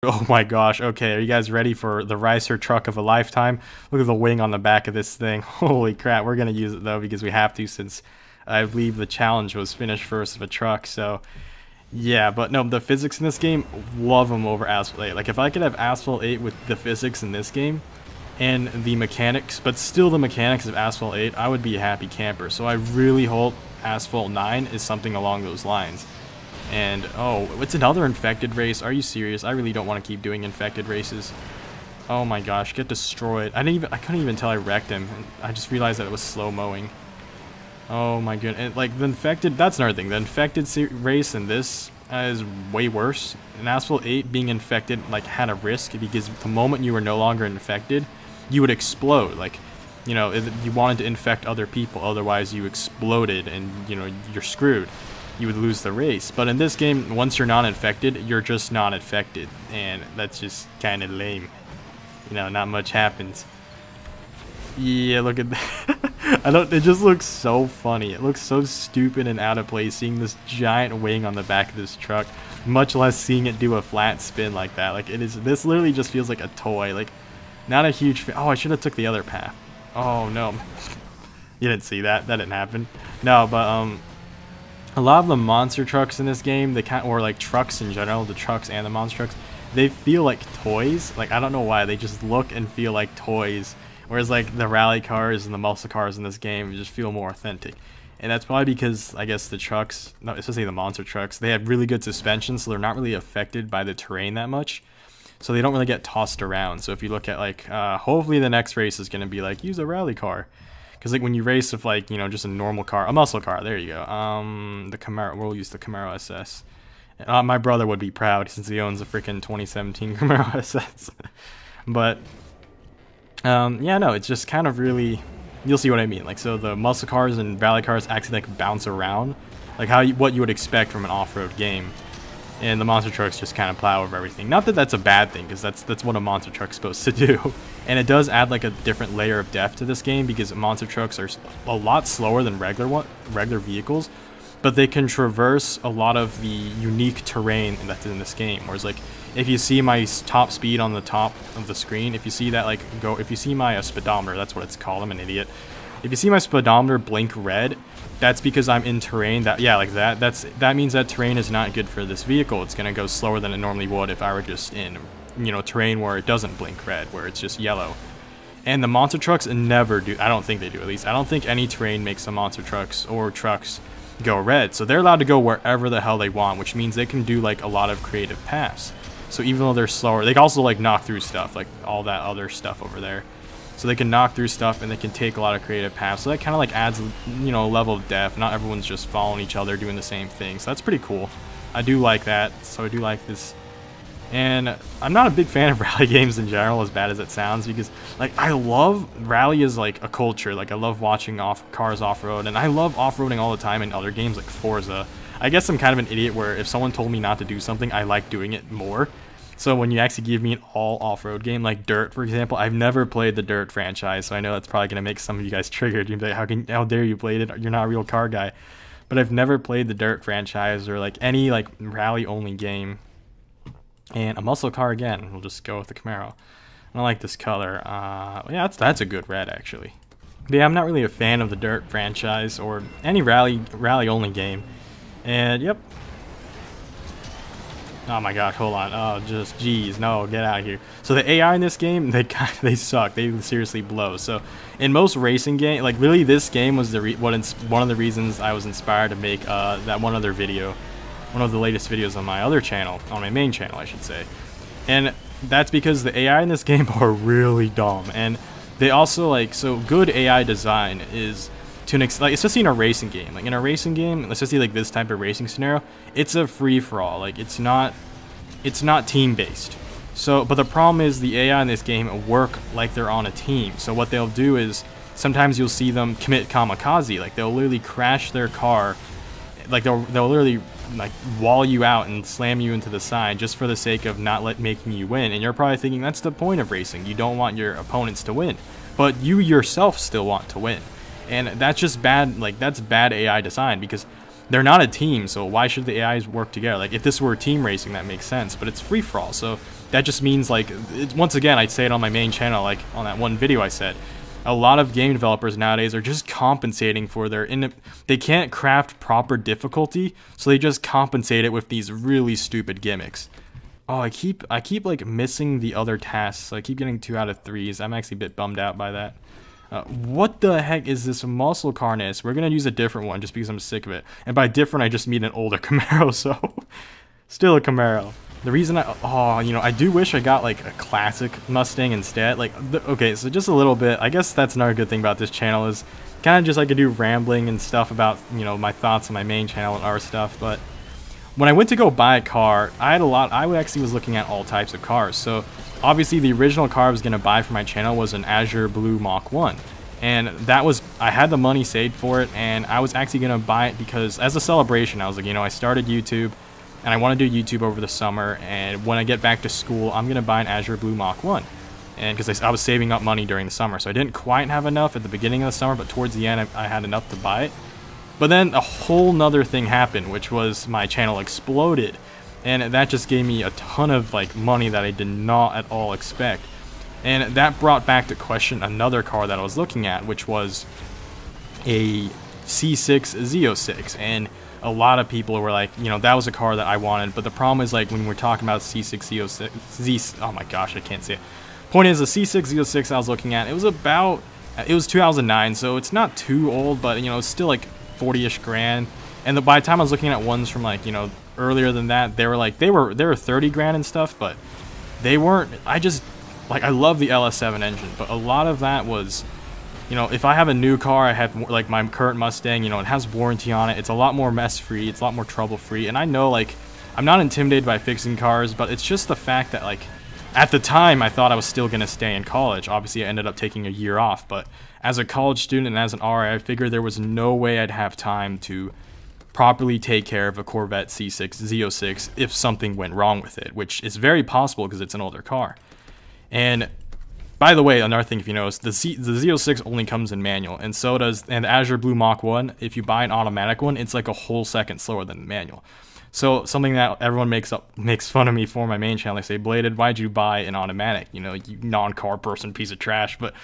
Oh my gosh, okay, are you guys ready for the RICER truck of a lifetime? Look at the wing on the back of this thing. Holy crap, we're gonna use it though because we have to, since I believe the challenge was finish first of a truck. So yeah, but no, the physics in this game, love them over Asphalt 8. Like if I could have Asphalt 8 with the physics in this game and the mechanics, but still the mechanics of Asphalt 8, I would be a happy camper. So I really hope Asphalt 9 is something along those lines. And oh, it's another infected race. Are you serious? I really don't want to keep doing infected races. Oh my gosh, get destroyed. I couldn't even tell I wrecked him. I just realized that it was slow mowing. Oh my goodness. And like the infected, that's another thing. The infected race in this is way worse. In Asphalt 8, being infected like had a risk because the moment you were no longer infected, you would explode. Like, you know, if you wanted to infect other people, otherwise you exploded and, you know, you're screwed. You would lose the race. But in this game, once you're not infected, you're just not infected, and that's just kind of lame. You know, not much happens. Yeah, look at that. It just looks so funny. It looks so stupid and out of place seeing this giant wing on the back of this truck, much less seeing it do a flat spin like that. Like this literally just feels like a toy. Like, not a huge fan. Oh, I should have took the other path. Oh no. You didn't see that. That didn't happen. No, but a lot of the monster trucks in this game, or like trucks in general, the trucks and the monster trucks, they feel like toys. Like, I don't know why, they just look and feel like toys. Whereas like the rally cars and the muscle cars in this game just feel more authentic. And that's probably because, I guess, the trucks, no, especially the monster trucks, they have really good suspension, so they're not really affected by the terrain that much. So they don't really get tossed around. So if you look at like, hopefully the next race is going to be like, use a rally car. Because like when you race with like, you know, just a normal car, a muscle car, there you go. The Camaro, we'll use the Camaro SS. My brother would be proud since he owns a freaking 2017 Camaro SS. But yeah, no, it's just kind of really, you'll see what I mean. Like, so the muscle cars and rally cars actually like bounce around, like what you would expect from an off-road game. And the monster trucks just kind of plow over everything. Not that that's a bad thing, because that's what a monster truck's supposed to do. And it does add like a different layer of depth to this game, because monster trucks are a lot slower than regular vehicles, but they can traverse a lot of the unique terrain that's in this game. Whereas like, if you see my top speed on the top of the screen, if you see that like if you see my speedometer, that's what it's called, I'm an idiot. If you see my speedometer blink red, that's because I'm in terrain that, yeah, like that means that terrain is not good for this vehicle. It's gonna go slower than it normally would if I were just in, you know, terrain where it doesn't blink red, where it's just yellow. And the monster trucks never do, I don't think they do at least. I don't think any terrain makes the monster trucks or trucks go red. So they're allowed to go wherever the hell they want, which means they can do like a lot of creative paths. So even though they're slower, they can also like knock through stuff, like all that other stuff over there. So they can knock through stuff and they can take a lot of creative paths. So that kind of like adds, you know, a level of depth. Not everyone's just following each other doing the same thing. So that's pretty cool. I do like that. So I do like this. And I'm not a big fan of rally games in general, as bad as it sounds, because like I love rally as like a culture. Like I love watching cars off-road, and I love off-roading all the time in other games like Forza. I guess I'm kind of an idiot where if someone told me not to do something, I like doing it more. So when you actually give me an all off-road game like Dirt, for example, I've never played the Dirt franchise, so I know that's probably going to make some of you guys triggered. You'd be like, how dare you play it? You're not a real car guy. But I've never played the Dirt franchise or like any like rally-only game. And a muscle car again. We'll just go with the Camaro. I like this color. Yeah, that's a good red actually. But yeah, I'm not really a fan of the Dirt franchise or any rally-only game. And yep. Oh my gosh, hold on. Oh, just geez, no, get out of here. So the AI in this game, they suck. They seriously blow. So in most racing games, like literally this game was one of the reasons I was inspired to make that one other video, one of the latest videos on my other channel, on my main channel, I should say. And that's because the AI in this game are really dumb. And they also like, so good AI design is to like, especially in a racing game. Like in a racing game, especially like this type of racing scenario, it's a free-for-all. Like it's not team-based. So, but the problem is the AI in this game work like they're on a team. So what they'll do is sometimes you'll see them commit kamikaze. Like they'll literally crash their car. Like they'll literally like wall you out and slam you into the side just for the sake of not making you win. And you're probably thinking that's the point of racing. You don't want your opponents to win, but you yourself still want to win. And that's just bad, like that's bad AI design because they're not a team, so why should the AIs work together? Like if this were team racing, that makes sense, but it's free-for-all, so that just means like, once again, I'd say it on my main channel, like on that one video I said, a lot of game developers nowadays are just compensating for their they can't craft proper difficulty, so they just compensate it with these really stupid gimmicks. Oh, I keep like missing the other tasks. I keep getting 2 out of 3s. I'm actually a bit bummed out by that. What the heck is this muscle harness? We're gonna use a different one just because I'm sick of it. And by different, I just mean an older Camaro, so still a Camaro. The reason I do wish I got like a classic Mustang instead. Like, okay, so just a little bit. I guess that's another good thing about this channel is kind of just I could do rambling and stuff about, you know, my thoughts on my main channel and our stuff. But when I went to go buy a car, I actually was looking at all types of cars. So obviously the original car I was gonna buy for my channel was an Azure Blue Mach 1. And that was, I had the money saved for it, and I was actually gonna buy it because as a celebration, I was like, you know, I started YouTube and I want to do YouTube over the summer, and when I get back to school, I'm gonna buy an Azure Blue Mach 1. And because I was saving up money during the summer, so I didn't quite have enough at the beginning of the summer, but towards the end I had enough to buy it. But then a whole nother thing happened, which was my channel exploded, and that just gave me a ton of like money that I did not at all expect. And that brought back to question another car that I was looking at, which was a C6 Z06. And a lot of people were like, you know, that was a car that I wanted, but the problem is like when we're talking about C6 Z06, oh my gosh, I can't say it. Point is, the C6 Z06 I was looking at, it was 2009, so it's not too old, but you know, it's still like 40-ish grand. And by the time I was looking at ones from like, you know, earlier than that, they were 30 grand and stuff, but they weren't. I love the LS7 engine, but a lot of that was, you know, if I have a new car, I have like my current Mustang, you know, it has warranty on it, it's a lot more mess free, it's a lot more trouble free. And I know, like, I'm not intimidated by fixing cars, but it's just the fact that, like, at the time I thought I was still gonna stay in college. Obviously I ended up taking a year off, but as a college student and as an RA, I figured there was no way I'd have time to properly take care of a Corvette C6 Z06 if something went wrong with it, which is very possible because it's an older car. And by the way, another thing, if you notice, the Z06 only comes in manual, and so does the Azure Blue Mach 1. If you buy an automatic one, it's like a whole second slower than the manual. So something that everyone makes fun of me for my main channel. They say, Bladed, why'd you buy an automatic? You know, you non-car person piece of trash. But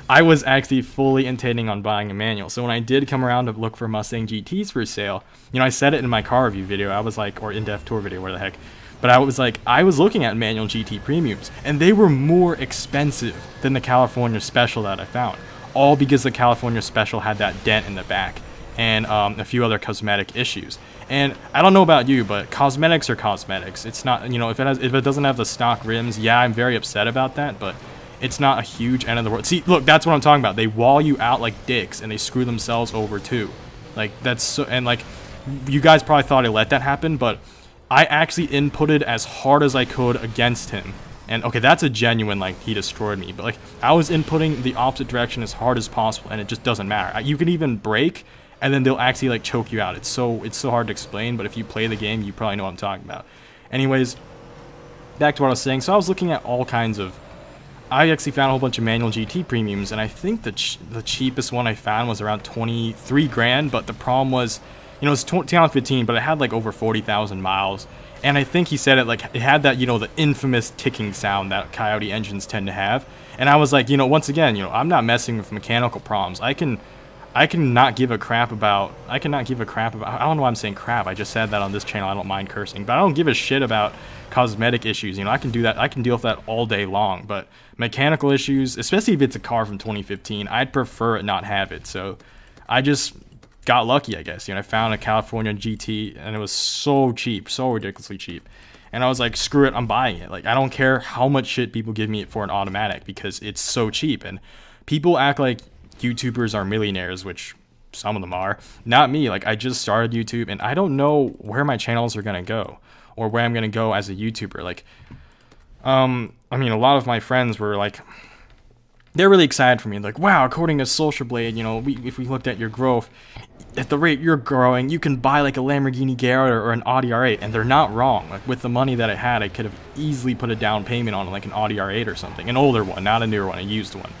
I was actually fully intending on buying a manual. So when I did come around to look for Mustang GTs for sale, you know, I said it in my car review video. I was like, or in-depth tour video, where the heck. But I was like, I was looking at manual GT premiums, and they were more expensive than the California Special that I found. All because the California Special had that dent in the back and a few other cosmetic issues. And I don't know about you, but cosmetics are cosmetics. It's not, you know, if it doesn't have the stock rims, yeah, I'm very upset about that, but it's not a huge end of the world. See, look, that's what I'm talking about. They wall you out like dicks, and they screw themselves over too. Like, that's so, and like, you guys probably thought I let that happen, but I actually inputted as hard as I could against him. And okay, that's a genuine, like, he destroyed me, but like, I was inputting the opposite direction as hard as possible, and it just doesn't matter. You can even brake, and then they'll actually like choke you out. It's so hard to explain, but if you play the game, you probably know what I'm talking about. Anyways, back to what I was saying. So I was looking at all kinds of, I actually found a whole bunch of manual GT premiums, and I think the cheapest one I found was around 23 grand, but the problem was, you know, it's 2015, but it had like over 40,000 miles. And I think he said it like, it had that, you know, the infamous ticking sound that Coyote engines tend to have. And I was like, you know, once again, you know, I'm not messing with mechanical problems. I can not give a crap about, I don't know why I'm saying crap. I just said that on this channel. I don't mind cursing, but I don't give a shit about cosmetic issues. You know, I can do that. I can deal with that all day long, but mechanical issues, especially if it's a car from 2015, I'd prefer it not have it. So I just got lucky, I guess. You know, I found a California GT, and it was so cheap, so ridiculously cheap. And I was like, screw it, I'm buying it. Like, I don't care how much shit people give me for an automatic because it's so cheap. And people act like YouTubers are millionaires, which some of them are. Not me. Like, I just started YouTube, and I don't know where my channels are gonna go or where I'm gonna go as a YouTuber. Like, I mean, a lot of my friends were like, they're really excited for me. Like, wow, according to Social Blade, you know, if we looked at your growth, at the rate you're growing, you can buy like a Lamborghini Gallardo or an Audi R8, and they're not wrong. Like, with the money that I had, I could have easily put a down payment on like an Audi R8 or something, an older one, not a newer one, a used one,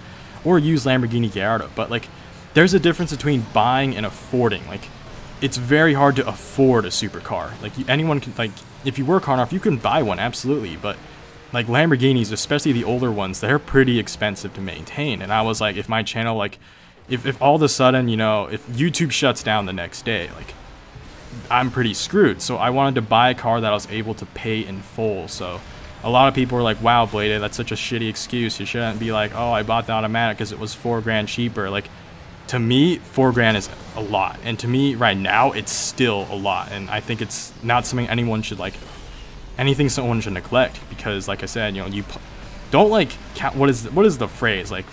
or a used Lamborghini Gallardo. But like, there's a difference between buying and affording. Like, it's very hard to afford a supercar. Like, anyone can, like, if you work hard enough, you can buy one, absolutely, but like Lamborghinis, especially the older ones, they're pretty expensive to maintain. And I was like, if my channel, like, if all of a sudden, you know, if YouTube shuts down the next day, like, I'm pretty screwed. So I wanted to buy a car that I was able to pay in full. So a lot of people were like, wow, Blade, that's such a shitty excuse. You shouldn't be like, oh, I bought the automatic because it was $4 grand cheaper. Like, to me, $4 grand is a lot. And to me, right now, it's still a lot. And I think it's not something anyone should, like, anything someone should neglect. Because, like I said, you know, you don't, like, count, what is the phrase? Like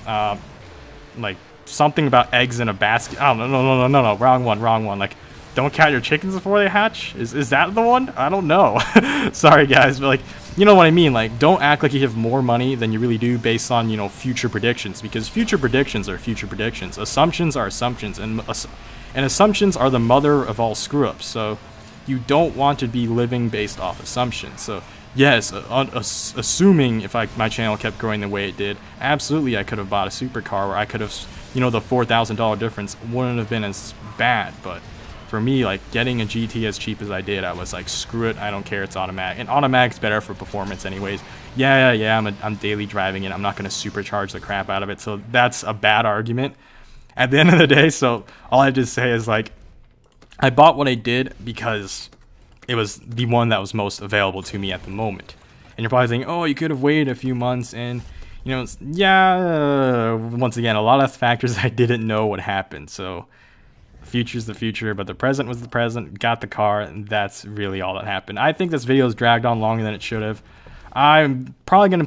something about eggs in a basket. Oh, no, wrong one. Like, don't count your chickens before they hatch? Is that the one? I don't know. Sorry, guys, but, like, you know what I mean? Like, don't act like you have more money than you really do based on, you know, future predictions, because future predictions are future predictions. Assumptions are assumptions, and assumptions are the mother of all screw-ups. So you don't want to be living based off assumptions. So yes, assuming if my channel kept growing the way it did, absolutely I could have bought a supercar where I could have, you know, the $4,000 difference wouldn't have been as bad. But for me, like, getting a GT as cheap as I did, I was like, screw it, I don't care, it's automatic. And automatic's better for performance anyways. Yeah, I'm daily driving it, I'm not going to supercharge the crap out of it, so that's a bad argument at the end of the day. So all I have to say is, like, I bought what I did because it was the one that was most available to me at the moment. And you're probably thinking, oh, you could have waited a few months, and, you know, yeah, once again, a lot of factors I didn't know would happen. So future's the future, but the present was the present. Got the car, and that's really all that happened. I think this video has dragged on longer than it should have. I'm definitely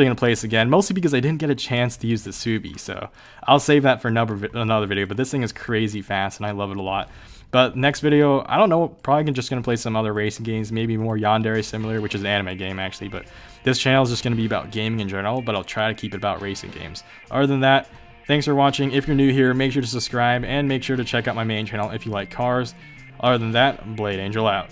gonna play this again, mostly because I didn't get a chance to use the Subi, so I'll save that for another video. But this thing is crazy fast, and I love it a lot. But next video, I don't know, probably just gonna play some other racing games, maybe more Yandere Similar, which is an anime game actually. But this channel is just gonna be about gaming in general, but I'll try to keep it about racing games. Other than that, thanks for watching. If you're new here, make sure to subscribe, and make sure to check out my main channel if you like cars. Other than that, Blade Angel out.